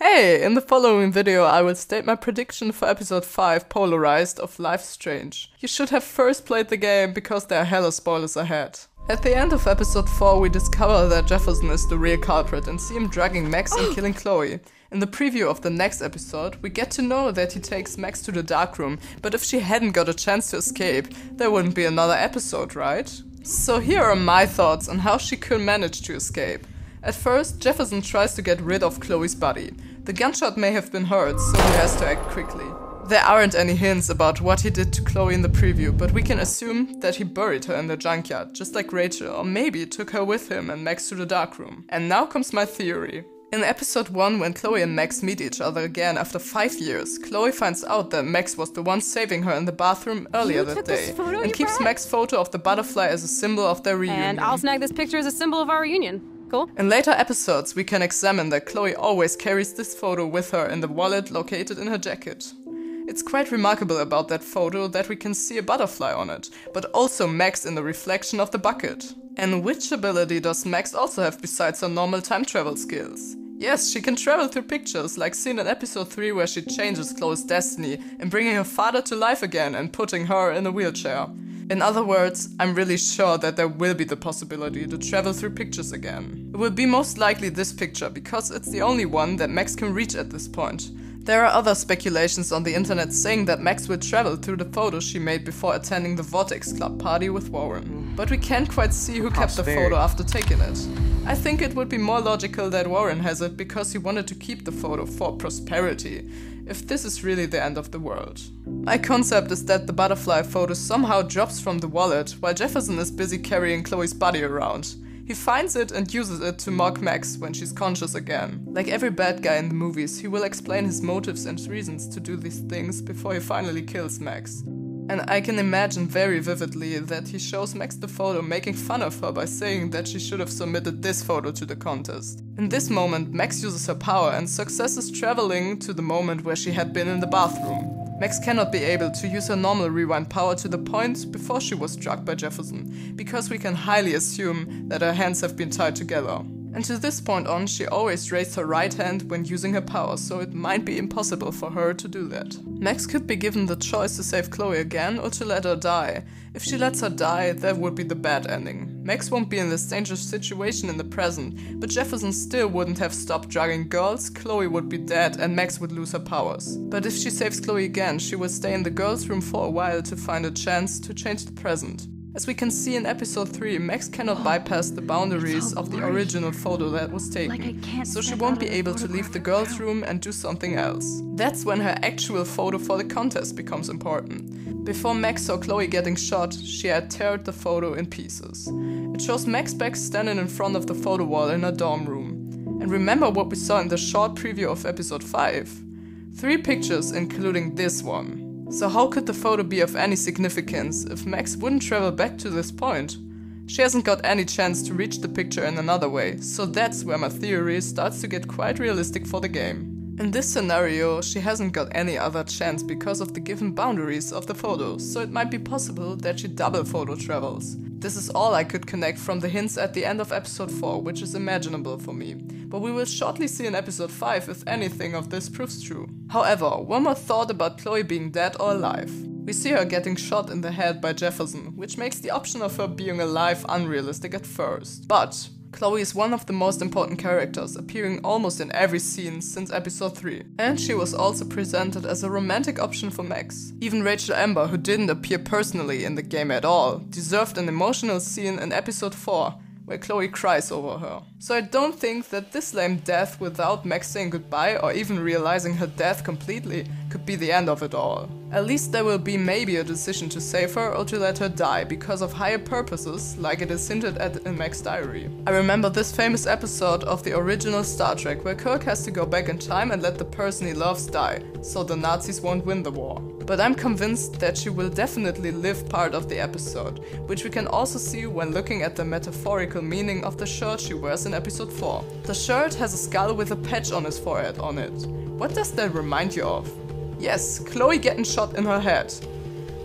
Hey, in the following video I will state my prediction for episode 5 Polarized of Life Strange. You should have first played the game because there are hella spoilers ahead. At the end of episode 4 we discover that Jefferson is the real culprit and see him dragging Max and killing Chloe. In the preview of the next episode we get to know that he takes Max to the dark room, but if she hadn't got a chance to escape, there wouldn't be another episode, right? So here are my thoughts on how she could manage to escape. At first, Jefferson tries to get rid of Chloe's body. The gunshot may have been heard, so he has to act quickly. There aren't any hints about what he did to Chloe in the preview, but we can assume that he buried her in the junkyard, just like Rachel, or maybe took her with him and Max to the dark room. And now comes my theory. In episode 1, when Chloe and Max meet each other again after 5 years, Chloe finds out that Max was the one saving her in the bathroom earlier that day, and keeps Max's photo of the butterfly as a symbol of their reunion. And I'll snag this picture as a symbol of our reunion. Cool. In later episodes, we can examine that Chloe always carries this photo with her in the wallet located in her jacket. It's quite remarkable about that photo that we can see a butterfly on it, but also Max in the reflection of the bucket. And which ability does Max also have besides her normal time travel skills? Yes, she can travel through pictures, like seen in episode 3 where she changes Chloe's destiny in bringing her father to life again and putting her in a wheelchair. In other words, I'm really sure that there will be the possibility to travel through pictures again. It will be most likely this picture, because it's the only one that Max can reach at this point. There are other speculations on the internet saying that Max will travel through the photos she made before attending the Vortex Club party with Warren. But we can't quite see who kept the photo after taking it. I think it would be more logical that Warren has it because he wanted to keep the photo for prosperity, if this is really the end of the world. My concept is that the butterfly photo somehow drops from the wallet while Jefferson is busy carrying Chloe's body around. He finds it and uses it to mock Max when she's conscious again. Like every bad guy in the movies, he will explain his motives and reasons to do these things before he finally kills Max. And I can imagine very vividly that he shows Max the photo making fun of her by saying that she should have submitted this photo to the contest. In this moment, Max uses her power and successes traveling to the moment where she had been in the bathroom. Max cannot be able to use her normal rewind power to the point before she was struck by Jefferson, because we can highly assume that her hands have been tied together. And to this point on, she always raised her right hand when using her power, so it might be impossible for her to do that. Max could be given the choice to save Chloe again or to let her die. If she lets her die, that would be the bad ending. Max won't be in this dangerous situation in the present, but Jefferson still wouldn't have stopped drugging girls, Chloe would be dead and Max would lose her powers. But if she saves Chloe again, she will stay in the girls' room for a while to find a chance to change the present. As we can see in episode 3, Max cannot bypass the boundaries of the original photo that was taken, so she won't be able to leave the girls' room and do something else. That's when her actual photo for the contest becomes important. Before Max saw Chloe getting shot, she had teared the photo in pieces. It shows Max back standing in front of the photo wall in her dorm room. And remember what we saw in the short preview of episode 5? 3 pictures including this one. So how could the photo be of any significance if Max wouldn't travel back to this point? She hasn't got any chance to reach the picture in another way, so that's where my theory starts to get quite realistic for the game. In this scenario, she hasn't got any other chance because of the given boundaries of the photo, so it might be possible that she double photo travels. This is all I could connect from the hints at the end of episode 4, which is imaginable for me. But we will shortly see in episode 5 if anything of this proves true. However, one more thought about Chloe being dead or alive. We see her getting shot in the head by Jefferson, which makes the option of her being alive unrealistic at first. But Chloe is one of the most important characters, appearing almost in every scene since episode 3. And she was also presented as a romantic option for Max. Even Rachel Amber, who didn't appear personally in the game at all, deserved an emotional scene in episode 4, where Chloe cries over her. So I don't think that this lame death without Max saying goodbye or even realizing her death completely could be the end of it all. At least there will be maybe a decision to save her or to let her die because of higher purposes, like it is hinted at in Max's diary. I remember this famous episode of the original Star Trek where Kirk has to go back in time and let the person he loves die, so the Nazis won't win the war. But I'm convinced that she will definitely live part of the episode, which we can also see when looking at the metaphorical meaning of the shirt she wears in episode 4. The shirt has a skull with a patch on his forehead on it. What does that remind you of? Yes, Chloe getting shot in her head.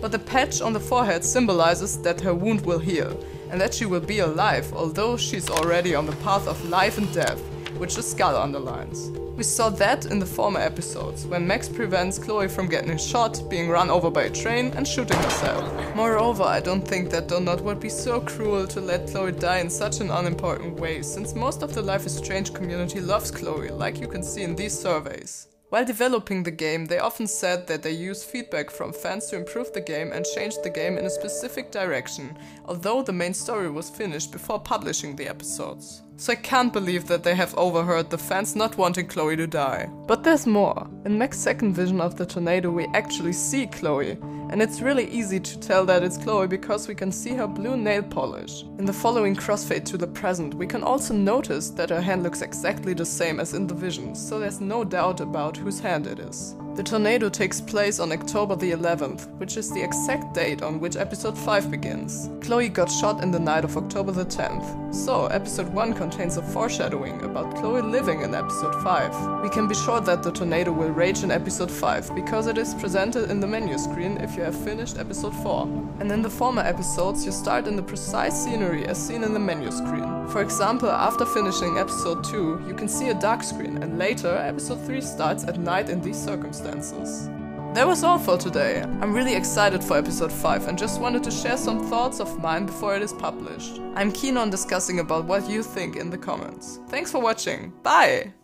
But the patch on the forehead symbolizes that her wound will heal, and that she will be alive, although she's already on the path of life and death, which the skull underlines. We saw that in the former episodes, when Max prevents Chloe from getting shot, being run over by a train, and shooting herself. Moreover, I don't think that Donut would be so cruel to let Chloe die in such an unimportant way, since most of the Life is Strange community loves Chloe, like you can see in these surveys. While developing the game, they often said that they used feedback from fans to improve the game and change the game in a specific direction, although the main story was finished before publishing the episodes. So I can't believe that they have overheard the fans not wanting Chloe to die. But there's more. In Mac's second vision of the tornado we actually see Chloe, and it's really easy to tell that it's Chloe because we can see her blue nail polish. In the following crossfade to the present, we can also notice that her hand looks exactly the same as in the visions, so there's no doubt about whose hand it is. The tornado takes place on October the 11th, which is the exact date on which episode 5 begins. Chloe got shot in the night of October the 10th, so episode 1 contains a foreshadowing about Chloe living in episode 5. We can be sure that the tornado will rage in episode 5, because it is presented in the menu screen if you have finished episode 4. And in the former episodes you start in the precise scenery as seen in the menu screen. For example, after finishing episode 2, you can see a dark screen, and later episode 3 starts at night in these circumstances. That was all for today. I'm really excited for episode 5 and just wanted to share some thoughts of mine before it is published. I'm keen on discussing about what you think in the comments. Thanks for watching. Bye!